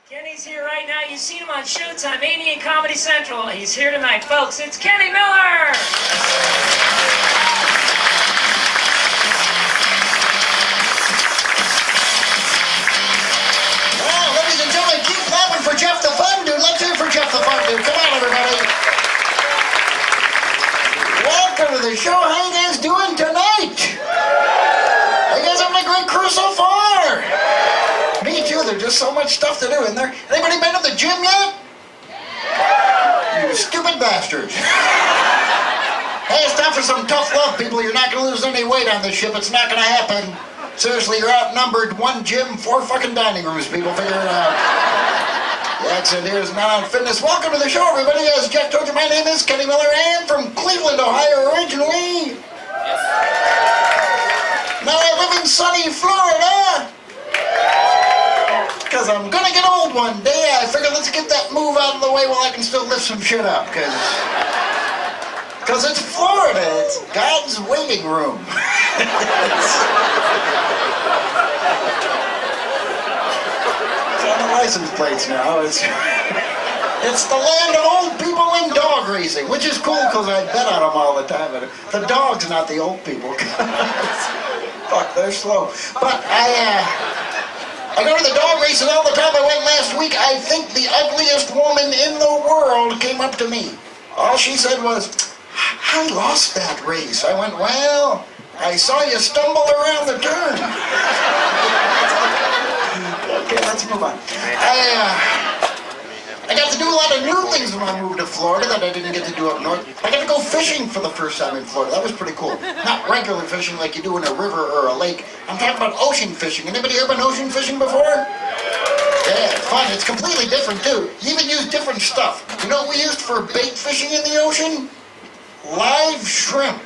Kenny's here right now. You've seen him on Showtime, A&E and Comedy Central. He's here tonight, folks. It's Kenny Miller! Well, ladies and gentlemen, keep clapping for Jeff the Fun Dude. Let's hear it for Jeff the Fun Dude. Come on, everybody. Welcome to the show. How you guys doing tonight? You guys having a great crew so far? Me too. There's just so much stuff to do in there. Anybody been to the gym yet? You stupid bastards. Hey, it's time for some tough love, people. You're not going to lose any weight on this ship. It's not going to happen. Seriously, you're outnumbered. 1 gym, 4 fucking dining rooms, people. Figure it out. The accent here is not on fitness. Welcome to the show, everybody. As Jeff told you, my name is Kenny Miller. I am from Cleveland, Ohio, originally. Now I live in sunny Florida. Because I'm going to get old one day. I figured let's get that move out of the way while I can still lift some shit up. Because it's Florida. It's God's waiting room. It's on the license plates now. It's the land of old people and dog racing, which is cool because I bet on them all the time. But the dog's not the old people. Fuck, they're slow. But I go to the dog races all the time. I went last week. I think the ugliest woman in the world came up to me. All she said was, I lost that race. I went, well, I saw you stumble around the turn. Okay, let's move on. I got to do a lot of new things when I moved to Florida that I didn't get to do up north. I got to go fishing for the first time in Florida. That was pretty cool. Not regular fishing like you do in a river or a lake. I'm talking about ocean fishing. Anybody ever been ocean fishing before? Yeah, it's fun. It's completely different, too. You even use different stuff. You know what we used for bait fishing in the ocean? Live shrimp.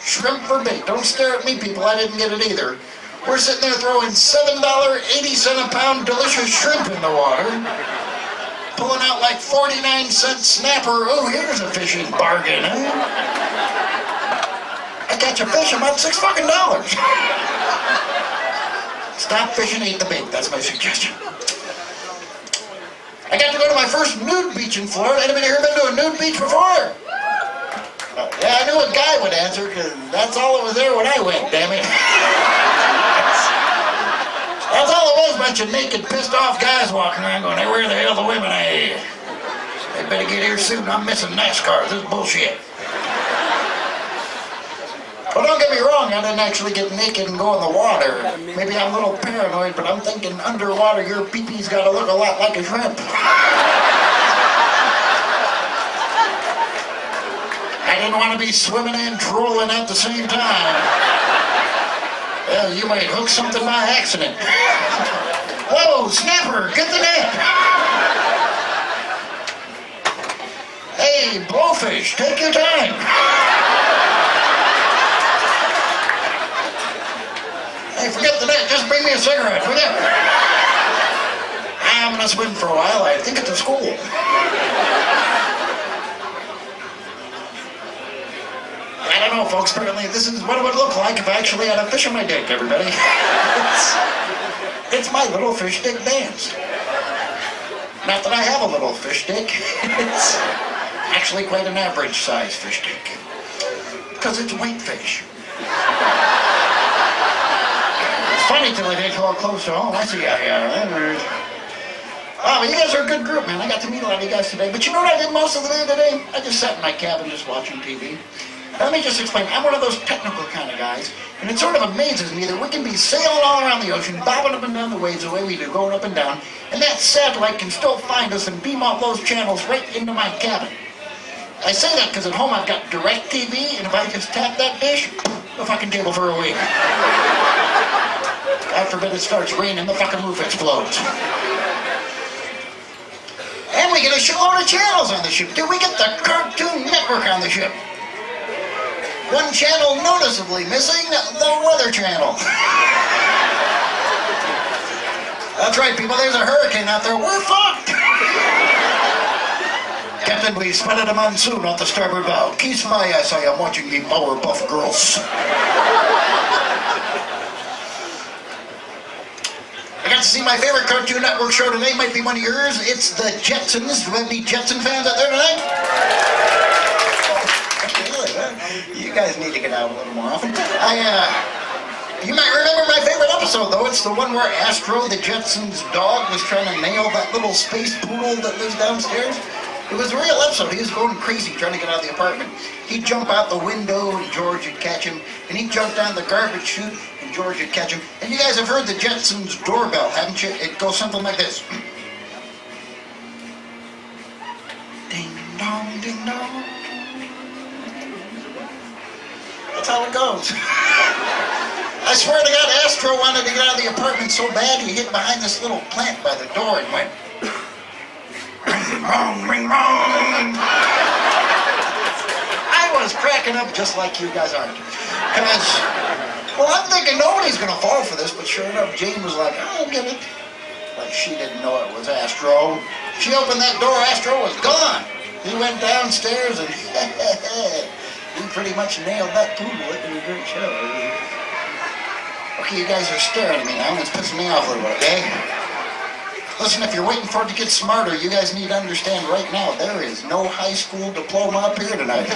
Shrimp for bait. Don't stare at me, people. I didn't get it either. We're sitting there throwing $7.80 a pound delicious shrimp in the water. Pulling out like 49-cent snapper. Oh, here's a fishing bargain, huh? I catch a fish, about $6 fucking. Stop fishing, eat the bait. That's my suggestion. I got to go to my first nude beach in Florida. Anybody here been to a nude beach before? Yeah, I knew a guy would answer because that's all that was there when I went, damn it. That's all it was, a bunch of naked, pissed-off guys walking around going, hey, where the hell are the women? Hey, they better get here soon. I'm missing NASCAR. This is bullshit. Well, don't get me wrong. I didn't actually get naked and go in the water. Maybe I'm a little paranoid, but I'm thinking underwater your pee-pee's got to look a lot like a shrimp. I didn't want to be swimming and trolling at the same time. Well, you might hook something by accident. Whoa, snapper, get the net. Hey, blowfish, take your time. Hey, forget the net, just bring me a cigarette, will you? I'm gonna swim for a while, I think it's a school. I don't know, folks. Apparently, this is what it would look like if I actually had a fish on my dick, everybody. It's my little fish dick dance. Not that I have a little fish dick. It's actually quite an average size fish dick. Because it's white fish. It's funny till I get close to home. I see how you are. Oh, you guys are a good group, man. I got to meet a lot of you guys today. But you know what I did most of the day today? I just sat in my cabin just watching TV. Let me just explain. I'm one of those technical kind of guys, and it sort of amazes me that we can be sailing all around the ocean, bobbing up and down the waves the way we do, going up and down, and that satellite can still find us and beam all those channels right into my cabin. I say that because at home I've got direct TV, and if I just tap that dish, the fucking table for a week. God forbid it starts raining, the fucking roof explodes. And we get a shitload of channels on the ship. Dude, we get the Cartoon Network on the ship. One channel noticeably missing, the Weather Channel. That's right, people, there's a hurricane out there. We're fucked! Captain, we spotted a monsoon off the starboard bow. Kiss my ass, I am watching the Powerpuff Girls. I got to see my favorite Cartoon Network show today. Might be one of yours. It's the Jetsons. Do we have any Jetson fans out there tonight? You guys need to get out a little more often. You might remember my favorite episode, though. It's the one where Astro, the Jetsons' dog, was trying to nail that little space poodle that lives downstairs. It was a real episode. He was going crazy trying to get out of the apartment. He'd jump out the window and George would catch him. And he'd jump down the garbage chute and George would catch him. And you guys have heard the Jetsons' doorbell, haven't you? It goes something like this. Ding dong, ding dong. That's how it goes. I swear to God, Astro wanted to get out of the apartment so bad he hid behind this little plant by the door and went, ring wrong, ring wrong. I was cracking up just like you guys aren't. Because, well, I'm thinking nobody's going to fall for this, but sure enough, Jane was like, I'll get it. Like she didn't know it was Astro. She opened that door, Astro was gone. He went downstairs and he pretty much nailed that poodle. It was a great show. Okay, you guys are staring at me now, and it's pissing me off a little bit, okay? Listen, if you're waiting for it to get smarter, you guys need to understand right now, there is no high school diploma up here tonight.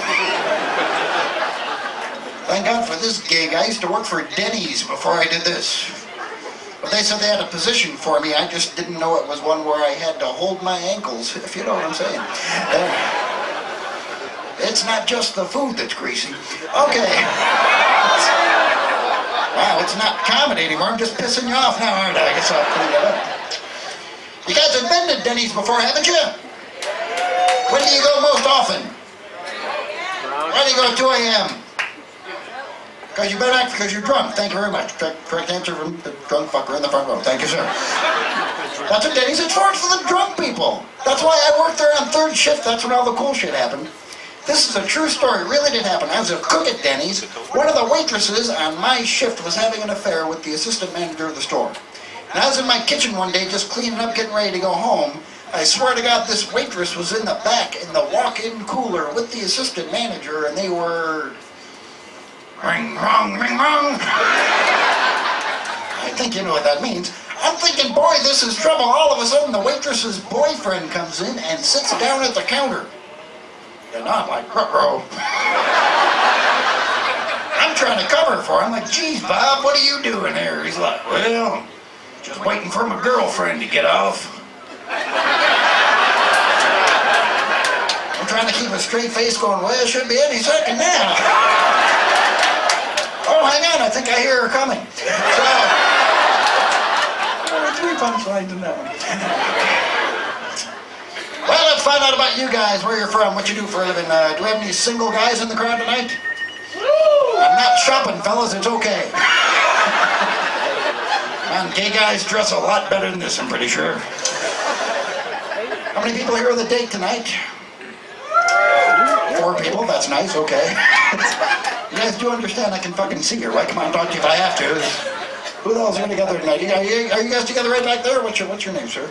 Thank God for this gig. I used to work for Denny's before I did this. But they said they had a position for me. I just didn't know it was one where I had to hold my ankles, if you know what I'm saying. It's not just the food that's greasy. Okay. Wow, it's not comedy anymore. I'm just pissing you off now, aren't I? I guess I'll clean that up. You guys have been to Denny's before, haven't you? When do you go most often? Why do you go at 2 a.m.? Because you better act because you're drunk. Thank you very much. Correct answer from the drunk fucker in the front row. Thank you, sir. That's what Denny's is for. It's for the drunk people. That's why I worked there on third shift. That's when all the cool shit happened. This is a true story. It really did happen. I was a cook at Denny's. One of the waitresses on my shift was having an affair with the assistant manager of the store. And I was in my kitchen one day just cleaning up, getting ready to go home. I swear to God, this waitress was in the back in the walk-in cooler with the assistant manager, and they were... ring, wrong, ring, wrong. I think you know what that means. I'm thinking, boy, this is trouble. All of a sudden, the waitress's boyfriend comes in and sits down at the counter. And I'm like, ruh-roh. I'm trying to cover for him. I'm like, geez, Bob, what are you doing here? He's like, well, just waiting for my girlfriend to get off. I'm trying to keep a straight face going, well, it should be any second now. Oh, hang on, I think I hear her coming. So, 3 punchlines in that one. Well, let's find out about you guys, where you're from, what you do for a living. Do we have any single guys in the crowd tonight? I'm not shopping, fellas, it's okay. Man, gay guys dress a lot better than this, I'm pretty sure. How many people are here with a date tonight? 4 people, that's nice, okay. You guys do understand I can fucking see her, right? Come on, talk to you if I have to. Who the hell's here together tonight? Are you guys together right back there? What's your name, sir?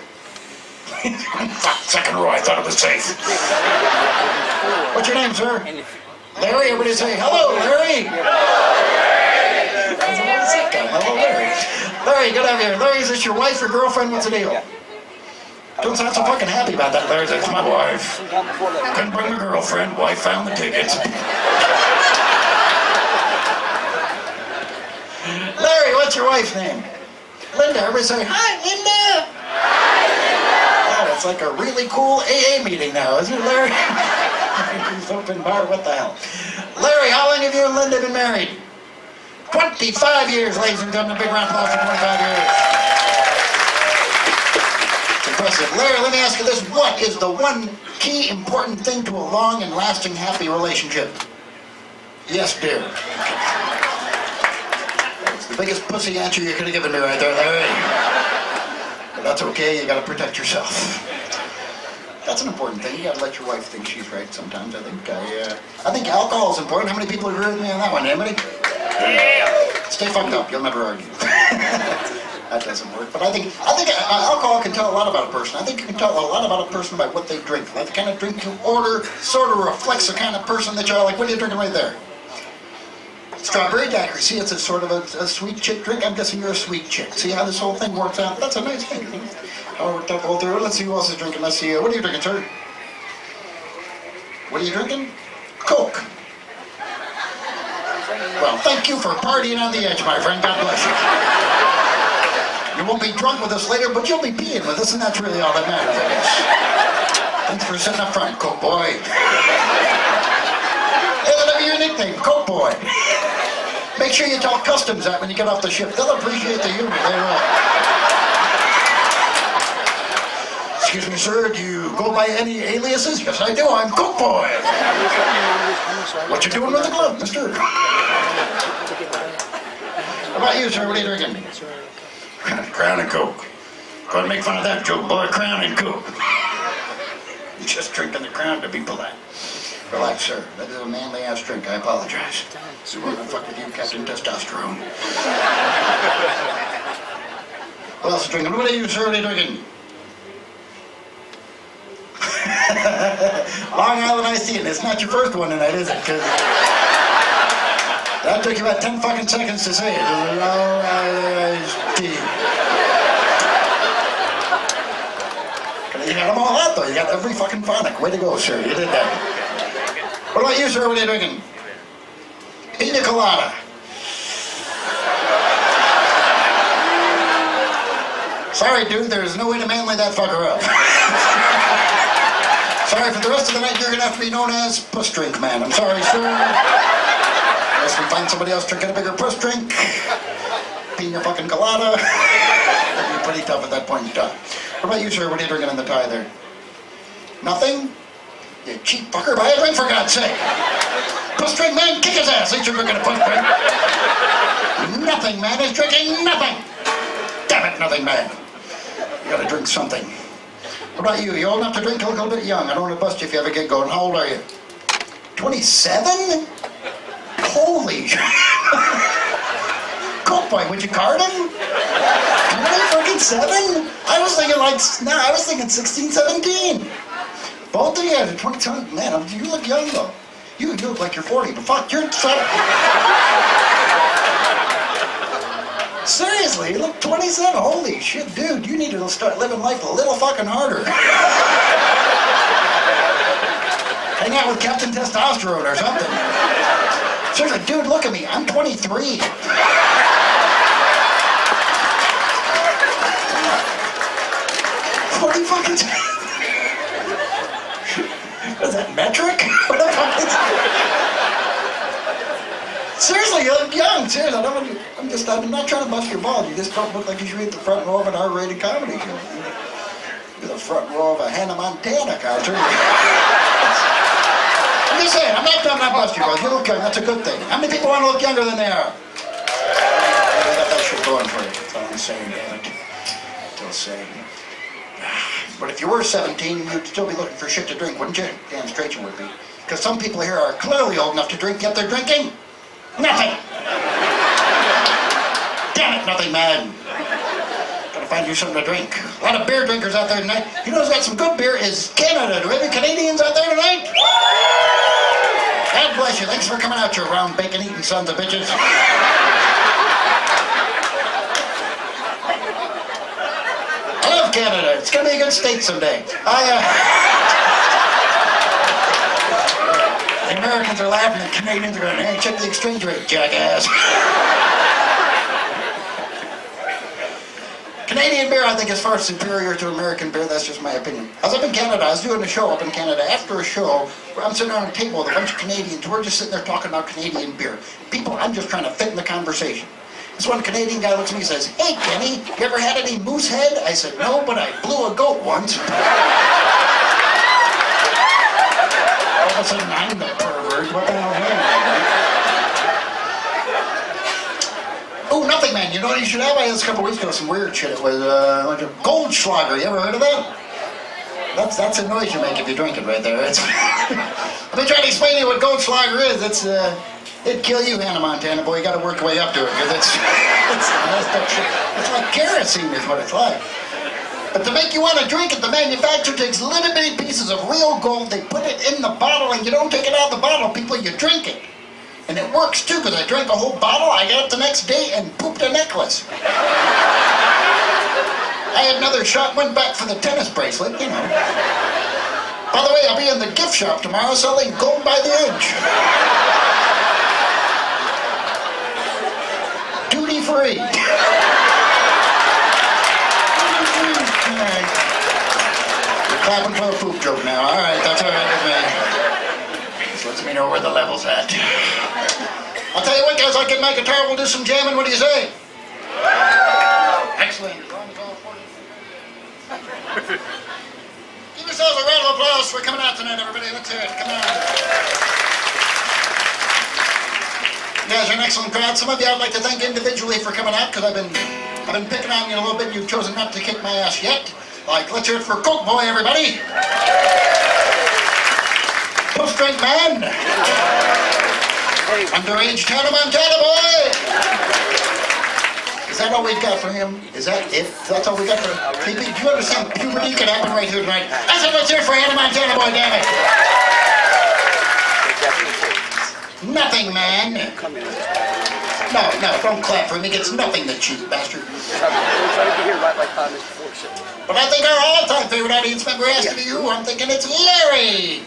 Second row, I thought it was safe. What's your name, sir? Larry, everybody say, hello, Larry. Hello, Larry. Larry, get over here. Larry, is this your wife or girlfriend? What's the deal? Don't sound so fucking happy about that, Larry. That's my wife. Couldn't bring my girlfriend. Wife found the tickets. Larry, what's your wife's name? Linda. Everybody say, hi, Linda. Oh, it's like a really cool AA meeting now, isn't it, Larry? He's open bar, what the hell? Larry, how long have you and Linda been married? 25 years, ladies and gentlemen. Big round of applause for 25 years. It's impressive. Larry, let me ask you this. What is the one key important thing to a long and lasting happy relationship? Yes, dear. It's the biggest pussy answer you could have given me right there, Larry. But that's okay, you gotta protect yourself. That's an important thing. You gotta let your wife think she's right sometimes, I think. I think alcohol is important. How many people agree with me on that one? Anybody? Yeah. Stay fucked up, you'll never argue. That doesn't work. But I think alcohol can tell a lot about a person. I think you can tell a lot about a person by what they drink. Like the kind of drink you order sort of reflects the kind of person that you are. Like, what are you drinking right there? Strawberry daiquiri. See, it's a sort of a sweet chick drink. I'm guessing you're a sweet chick. See how this whole thing works out? That's a nice thing. How it worked out the whole through. Let's see who else is drinking. Let's see. What are you drinking, sir? What are you drinking? Coke. Well, thank you for partying on the edge, my friend. God bless you. You won't be drunk with us later, but you'll be peeing with us, and that's really all that matters, I guess. Thanks for sitting up front, Coke Boy. Hey, whatever your nickname, Coke Boy. Make sure you tell customs that when you get off the ship. They'll appreciate the humor. They will. Excuse me, sir, do you go by any aliases? Yes, I do. I'm Coke Boy. What you doing with the glove, mister? How about you, sir? What are you drinking? Crown and Coke. Go ahead and make fun of that joke, boy. Crown and Coke. You're just drinking the Crown to be polite. Relax, sir. That is a manly-ass drink. I apologize. So what the fuck with you, Captain Testosterone? What else is drinking? What are you, sir? What are you drinking? Long Island iced tea, and it's not your first one tonight, is it? That took you about 10 fucking seconds to say it. Long Island iced tea. You got them all out, though. You got every fucking phonic. Way to go, sir. You did that. What about you, sir? What are you drinking? Pina colada. Sorry, dude. There's no way to manly that fucker up. Sorry, for the rest of the night, you're going to have to be known as Puss Drink Man. I'm sorry, sir. Unless we find somebody else drinking a bigger puss drink. Pina fucking colada. That'd be pretty tough at that point in time. What about you, sir? What are you drinking in the tie there? Nothing? You cheap fucker. Buy a drink, for God's sake. Puss Drink Man, kick his ass. Ain't you drinking a puss drink? Nothing Man is drinking nothing. Damn it, Nothing Man. You gotta drink something. What about you? You old enough to drink? You look a little bit young. I don't want to bust you if you have a get going. How old are you? 27? Holy shit. Coke Boy, would you card him? 27? I was thinking 16, 17. Both of you are 22. Man, you look young though. You look like you're 40, but fuck, you're... Seriously, you look 27. Holy shit, dude, you need to start living life a little fucking harder. Hang out with Captain Testosterone or something. Seriously, dude, look at me. I'm 23. What are you fucking saying? Is that metric? What the fuck is that? Seriously, you look young. Seriously, I'm not trying to bust your balls. You just don't look like you should be at the front row of an R-rated comedy show. You're the front row of a Hannah Montana concert. I'm just saying, I'm not trying to bust your balls. You look young. That's a good thing. How many people want to look younger than they are? You got that shit going for you. That's all I'm saying, damn it. Still saying. But if you were 17, you'd still be looking for shit to drink, wouldn't you? Damn straight you would be. Because some people here are clearly old enough to drink, yet they're drinking nothing. Damn it, Nothing Man. Gotta find you something to drink. A lot of beer drinkers out there tonight. You know who's got some good beer is Canada. Do we have any Canadians out there tonight? God bless you. Thanks for coming out, you round bacon-eating sons of bitches. I love Canada. It's gonna be a good state someday. The Americans are laughing, the Canadians are going, hey, check the exchange rate, jackass. Canadian beer, I think, is far superior to American beer. That's just my opinion. I was up in Canada. I was doing a show up in Canada. After a show, I'm sitting around a table with a bunch of Canadians. We're just sitting there talking about Canadian beer. People, I'm just trying to fit in the conversation. This one Canadian guy looks at me and says, hey, Kenny, you ever had any moose head? I said, no, but I blew a goat once. All of a sudden, I'm the pervert. What the hell is that? Oh, Nothing Man. You know what you should have? I had this a couple weeks ago, some weird shit. It was Goldschlager. You ever heard of that? That's a noise you make if you drink it right there. I've been trying to explain to you what Goldschlager is. It'd kill you, Hannah Montana, boy. You got to work your way up to it because it's messed up shit. It's like kerosene is what it's like. But to make you want to drink it, the manufacturer takes little bitty pieces of real gold. They put it in the bottle, and you don't take it out of the bottle, people. You drink it. And And it works too, because I drank a whole bottle, I got up the next day and pooped a necklace. I had another shot, went back for the tennis bracelet, you know. By the way, I'll be in the gift shop tomorrow selling gold by the inch. Duty free. All right. You're clapping for a poop joke now. All right, that's all right with me. This lets me know where the level's at. I'll tell you what, guys, I'll get my guitar, we'll do some jamming. What do you say? Excellent. Give yourselves a round of applause for coming out tonight, everybody. Let's hear it. Come on. You guys are an excellent crowd. Some of you I'd like to thank individually for coming out, because I've been picking on you a little bit. You've chosen not to kick my ass yet. Like, let's hear it for Coke Boy, everybody. Post Drink Man. Underage Town of Montana Boy. Is that all we've got for him? Is that it? That's all we got for him? Do you understand? Puberty could happen right here tonight. I said, let's hear it for Hannah Montana Boy, damn it. Nothing, man. No, don't clap for him. He gets nothing, the cheap bastard. But I think our all-time favorite audience member has to be you. I'm thinking it's Larry.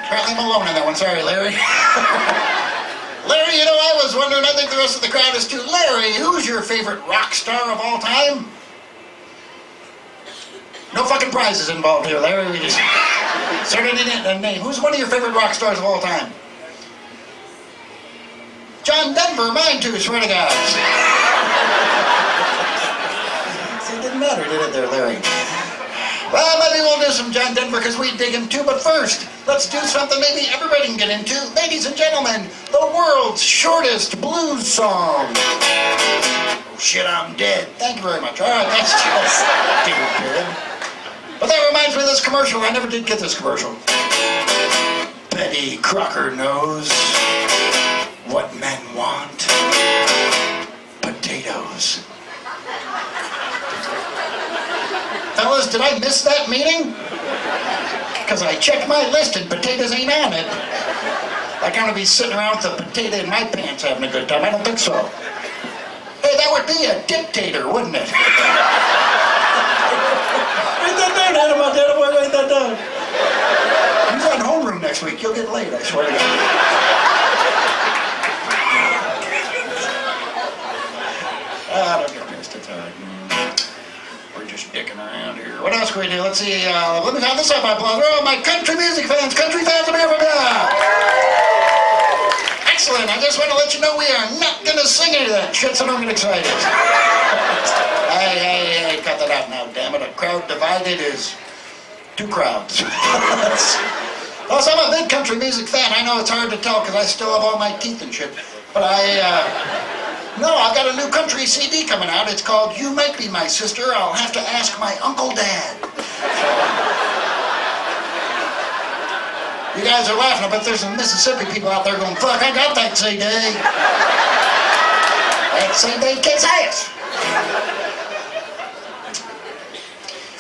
Apparently I'm alone in that one. Sorry, Larry. Larry, you know, I was wondering, I think the rest of the crowd is too. Larry, who's your favorite rock star of all time? No fucking prizes involved here, Larry. We just started in a name. Who's one of your favorite rock stars of all time? John Denver, mine too, swear to God. See, it didn't matter, did it there, Larry? Well, maybe we'll do some John Denver because we dig him too, but first, let's do something maybe everybody can get into. Ladies and gentlemen, the world's shortest blues song. Oh shit, I'm dead. Thank you very much. All right, that's just stupid. But that reminds me of this commercial. I never did get this commercial. Betty Crocker knows what men want. Potatoes. Fellas, did I miss that meeting? Because I checked my list and potatoes ain't on it. Like I'm going to be sitting around with a potato in my pants having a good time. I don't think so. Hey, that would be a dictator, wouldn't it? Write that down, Hannah Montana Boy, write that down. He's on homeroom next week. You'll get laid, I swear to God. I don't get pissed. It's all right. We're just dicking around here. What else can we do? Let's see. Let me have this up, my applause. Oh, my country music fans. Country fans, let me hear from you. Excellent. I just want to let you know we are not going to sing any of that shit, so don't get excited. Hey, cut that out now, damn it. A crowd divided is two crowds. Also, I'm a big country music fan. I know it's hard to tell because I still have all my teeth and shit. But no, I've got a new country CD coming out. It's called You Might Be My Sister. I'll have to ask my Uncle Dad. You guys are laughing, but there's some Mississippi people out there going, fuck, I got that CD. That CD kicks ass.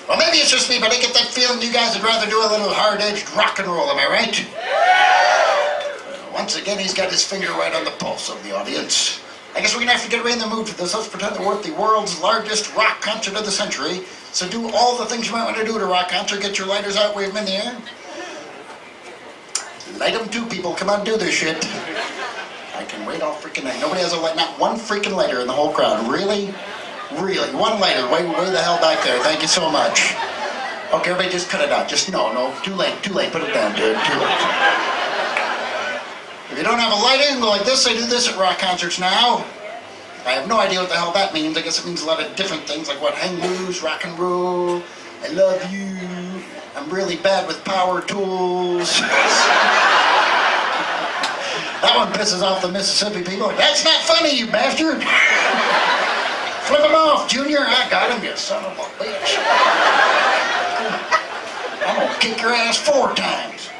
Well, maybe it's just me, but I get that feeling you guys would rather do a little hard-edged rock and roll, am I right? Once again, he's got his finger right on the pulse of the audience. I guess we're going to have to get right in the mood for this. Let's pretend that we're at the world's largest rock concert of the century. So do all the things you might want to do at a rock concert. Get your lighters out, wave them in the air. Light them too, people. Come on, do this shit. I can wait all freaking night. Nobody has a light, not one freaking lighter in the whole crowd. Really? Really? One lighter. Way the hell back there. Thank you so much. Okay, everybody just cut it out. Just, no. Too late. Put it down, dude. Too late. If you don't have a lighter, you can go like this. I do this at rock concerts now. I have no idea what the hell that means. I guess it means a lot of different things, like what, hang loose, rock and roll, I love you, I'm really bad with power tools. That one pisses off the Mississippi people. That's not funny, you bastard. Flip him off, Junior. I got him, you son of a bitch. I'm gonna kick your ass 4 times.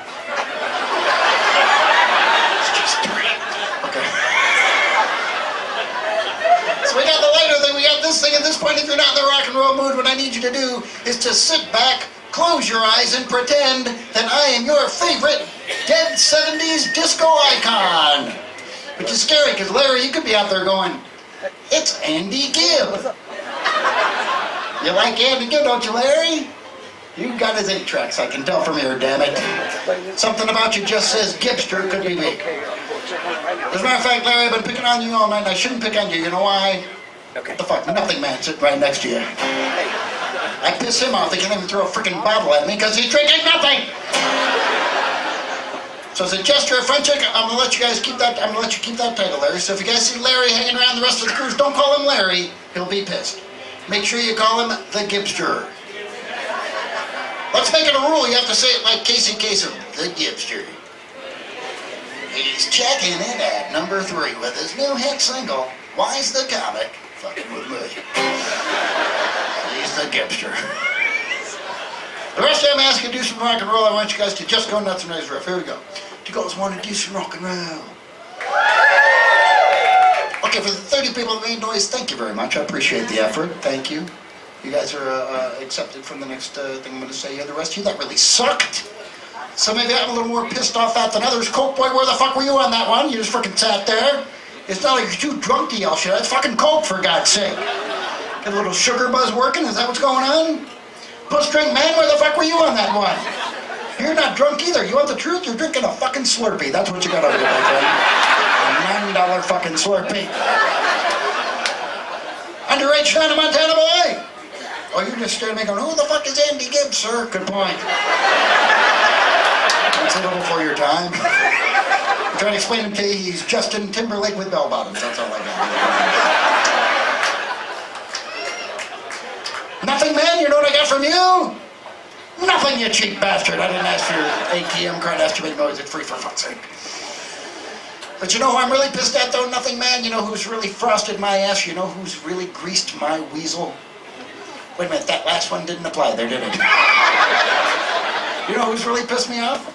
So we got the lighter thing, we got this thing. At this point, if you're not in the rock and roll mood, what I need you to do is to sit back, close close your eyes and pretend that I am your favorite dead 70s disco icon. Which is scary, because Larry, you could be out there going, it's Andy Gibb. You like Andy Gibb, don't you, Larry? You got his 8 tracks, I can tell from here, damn it. Something about you just says Gibster, could be me. As a matter of fact, Larry, I've been picking on you all night, and I shouldn't pick on you. You know why? What the fuck? Nothing Man sitting right next to you. I piss him off. He can't even throw a freaking bottle at me because he's drinking nothing. So as a gesture of friendship, I'm gonna let you guys keep that. I'm gonna let you keep that title, Larry. So if you guys see Larry hanging around the rest of the cruise, don't call him Larry. He'll be pissed. Make sure you call him the Gibster. Let's make it a rule. You have to say it like Casey Kasem, the Gibster. He's checking in at number 3 with his new hit single, Why's the Comic Fucking With Me? He's the Gibster. The rest of them ask you to do some rock and roll. I want you guys to just go nuts and raise riff. Here we go. Do you guys want to do some rock and roll? Okay, for the 30 people that made noise, thank you very much. I appreciate the effort. Thank you. You guys are accepted from the next thing I'm going to say here. The rest of you, that really sucked. Some of you I'm a little more pissed off at than others. Coke Boy, where the fuck were you on that one? You just fucking sat there. It's not like you're too drunk to yell shit. It's fucking Coke, for God's sake. Get a little sugar buzz working? Is that what's going on? Puss Drink Man, where the fuck were you on that one? You're not drunk either. You want the truth? You're drinking a fucking Slurpee. That's what you got over there, my friend. A $9 fucking Slurpee. Underage Hannah Montana boy. Oh, you're just staring at me going, who the fuck is Andy Gibb, sir? Good point. That's a little before your time. I'm trying to explain him to you. He's Justin Timberlake with bell bottoms. That's all I got. Nothing, man? You know what I got from you? Nothing, you cheap bastard. I didn't ask for your ATM card. I asked you to make noise. It's free, for fuck's sake. But you know who I'm really pissed at, though? Nothing, man. You know who's really frosted my ass? You know who's really greased my weasel? Wait a minute, that last one didn't apply there, did it? You know who's really pissed me off?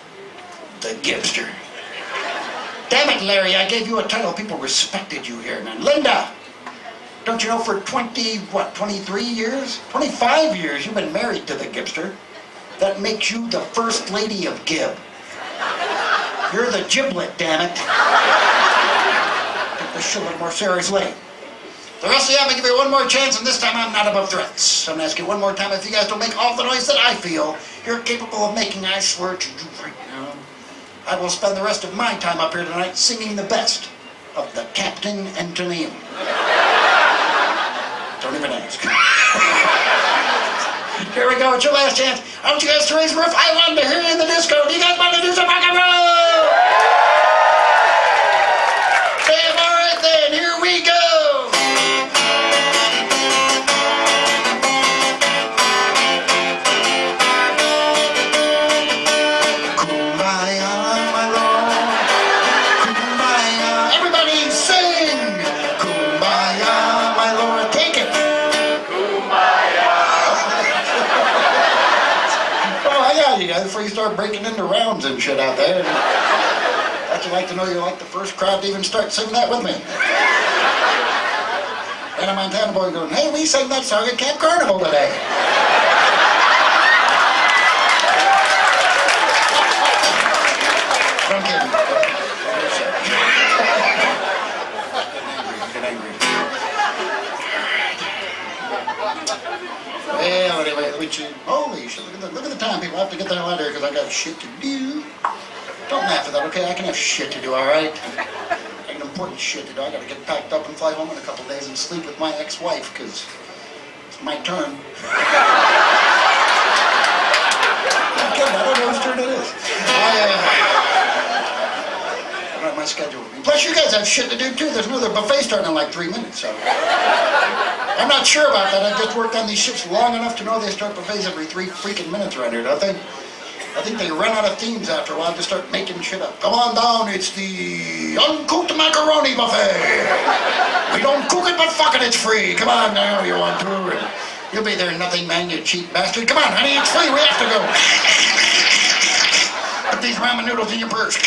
The Gibster. Damn it, Larry, I gave you a title. People respected you here, man. Linda! Don't you know for 23 years? 25 years you've been married to the Gibster. That makes you the first lady of Gib. You're the giblet, damn it. Take this shit a little more seriously. The rest of you, I'm going to give you one more chance, and this time I'm not above threats. I'm going to ask you one more time if you guys don't make all the noise that I feel you're capable of making. I swear to you right now, I will spend the rest of my time up here tonight singing the best of the Captain and Tennille. Don't even ask. Here we go, it's your last chance. I want you guys to raise the roof. I want to hear you in the disco. Do you guys want to do some rock and roll? Damn, all right then, here we go. Before you start breaking into rounds and shit out there. I'd like to know you're like the first crowd to even start singing that with me. And a Montana boy going, hey, we sang that song at Camp Carnival today. I'm kidding. Get angry. Well, anyway, holy shit, look at the time, people. I have to get the hell out of here because I got shit to do. Don't laugh at that, okay? I can have shit to do, all right? I got important shit to do. I got to get packed up and fly home in a couple days and sleep with my ex-wife because it's my turn. I'm kidding, I don't know whose turn it is. I don't have my schedule with me. Plus, you guys have shit to do, too. There's another buffet starting in like 3 minutes, so... I'm not sure about that. I've just worked on these ships long enough to know they start buffets every 3 freaking minutes around here, don't they? I think they run out of themes after a while to start making shit up. Come on down, it's the uncooked macaroni buffet. We don't cook it, but fuck it, it's free. Come on now, you want to. You'll be there, nothing, man, you cheap bastard. Come on, honey, it's free, we have to go. Put these ramen noodles in your purse.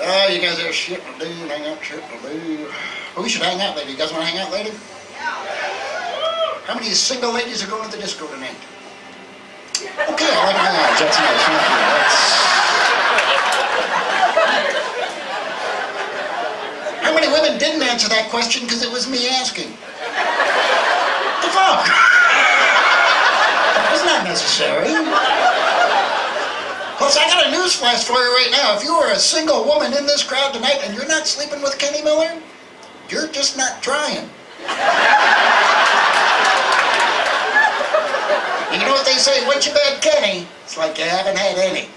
Oh, you guys have shit to do, hang out, shit to do. Oh, we should hang out later. You guys want to hang out later? How many single ladies are going to the disco tonight? Okay, I like my odds. That's nice. Thank you. How many women didn't answer that question because it was me asking? The fuck? That was not necessary. Plus, I got a news flash for you right now. If you are a single woman in this crowd tonight and you're not sleeping with Kenny Miller, you're just not trying. You know what they say, once you've had Kenny, it's like you haven't had any.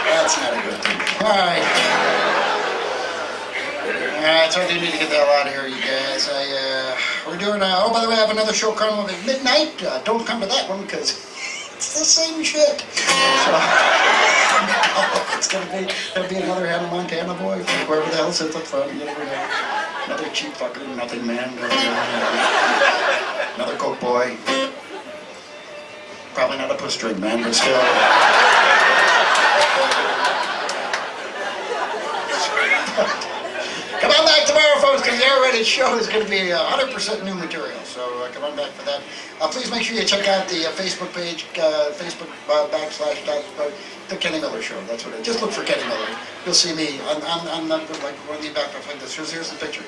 That's not a good thing. Alright. Alright, so I do need to get the hell out of here, you guys. We're doing, oh, by the way, I have another show, Carnival at midnight. Don't come to that one, because it's the same shit. So, it's gonna be another Hannah Montana boy, whoever the hell sits up front. Another cheap fucker, nothing man. Another coke boy. Probably not a puss drink man, but still. Come on back tomorrow, folks, because the R-rated show is going to be 100% new material. So come on back for that. Please make sure you check out the Facebook page, Facebook / the Kenny Miller Show. That's what it is. Just look for Kenny Miller. You'll see me on like one of the backdrops like this. Here's the picture.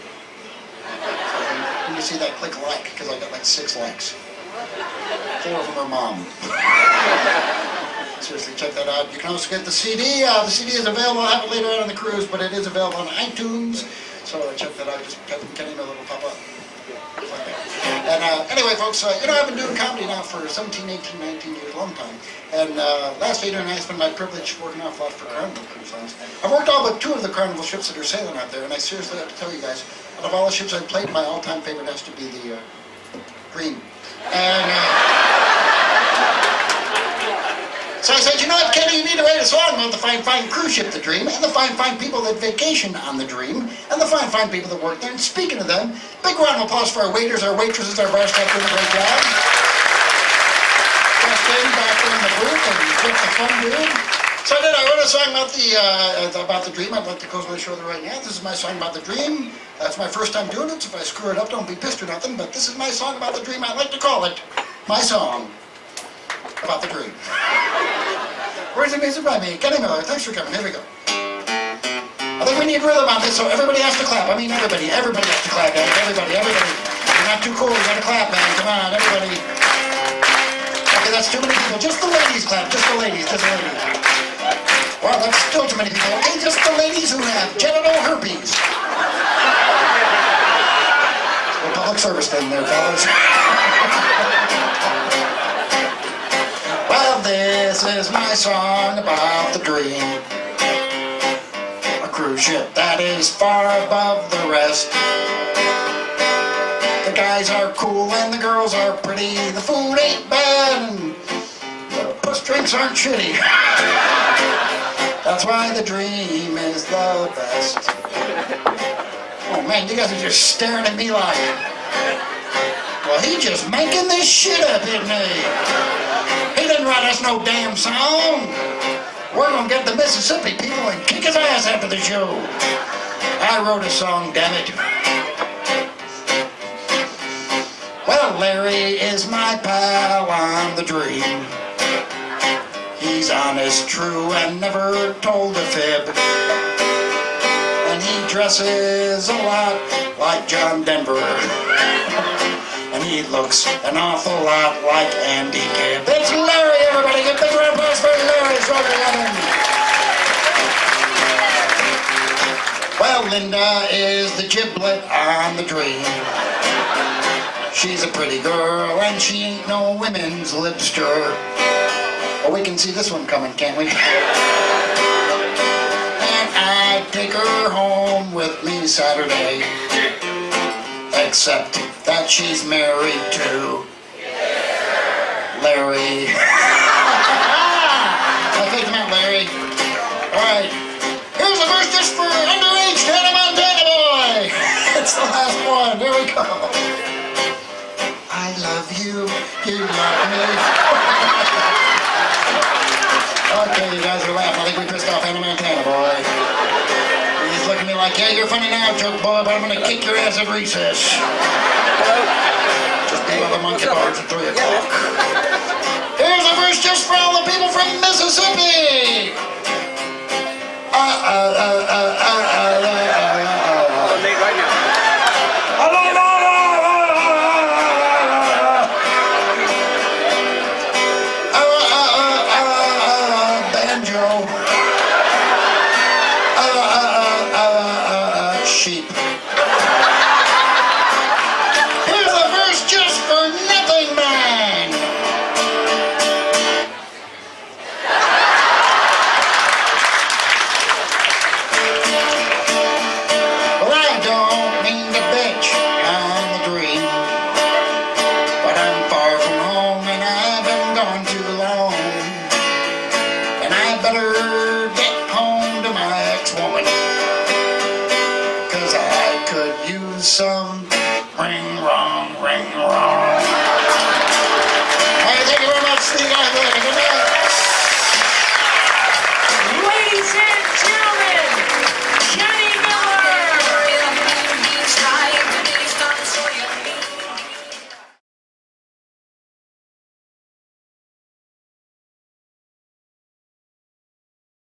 When you see that, click like, because I got like 6 likes. 4 of them are mom. Seriously, check that out. You can also get the CD. The CD is available. I have it later on on the cruise, but it is available on iTunes. So check that out. Just type in Kenny Miller, it'll pop up. And anyway, folks, I've been doing comedy now for 17, 18, 19 years, a long time. And last 8 or 9 has been my privilege working off lot for Carnival cruise lines. I've worked all but 2 of the Carnival ships that are sailing out there, and I seriously have to tell you guys, out of all the ships I've played, my all-time favorite has to be the Dream. And so I said, you know what, Kenny, you need to write a song about the fine, fine cruise ship, the Dream, and the fine, fine people that vacation on the Dream, and the fine, fine people that work there. And speaking of them, big round of applause for our waiters, our waitresses, our bar staff doing a great job. Just in, back in the booth, and get the fun, dude. So I wrote a song about the Dream. I'd like to close my show right now. This is my song about the Dream. That's my first time doing it, so if I screw it up, don't be pissed or nothing, but this is my song about the Dream. I like to call it my song about the Dream. Words and music by me, Kenny Miller. Thanks for coming. Here we go. I think we need rhythm on this, so everybody has to clap. I mean, everybody has to clap, guys. Everybody. You're not too cool. You gotta clap, man. Come on, everybody. Okay, that's too many people. Just the ladies clap. Just the ladies. Well, that's still too many people. Okay, just the ladies who have genital herpes. Well, public service then there, fellas. Well, this is my song about the Dream. A cruise ship that is far above the rest. The guys are cool and the girls are pretty. The food ain't bad and the puss drinks aren't shitty. That's why the Dream is the best. Oh man, you guys are just staring at me like, well, he just making this shit up, isn't he? He didn't write us no damn song. We're gonna get the Mississippi people and kick his ass after the show. I wrote a song, damn it. Well, Larry is my pal on the Dream. He's honest, true, and never told a fib. And he dresses a lot like John Denver. And he looks an awful lot like Andy Gibb. It's Larry, everybody. Give a big round of applause for Larry. Well, Linda is the giblet on the Dream. She's a pretty girl and she ain't no women's lip stir. Well, we can see this one coming, can't we? And I'd take her home with me Saturday. Except that she's married to Larry. I faked him out, Larry. Alright. Here's the verse just for underage Hannah Montana boy. It's the last one. Here we go. I love you. You love me. Okay, you guys are laughing. I think we pissed off Hannah Montana boy. He's looking at me like like, yeah, you're funny now, joke boy, but I'm gonna kick your ass at recess. Just be by the monkey bars at 3 o'clock. Here's a verse just for all the people from Mississippi.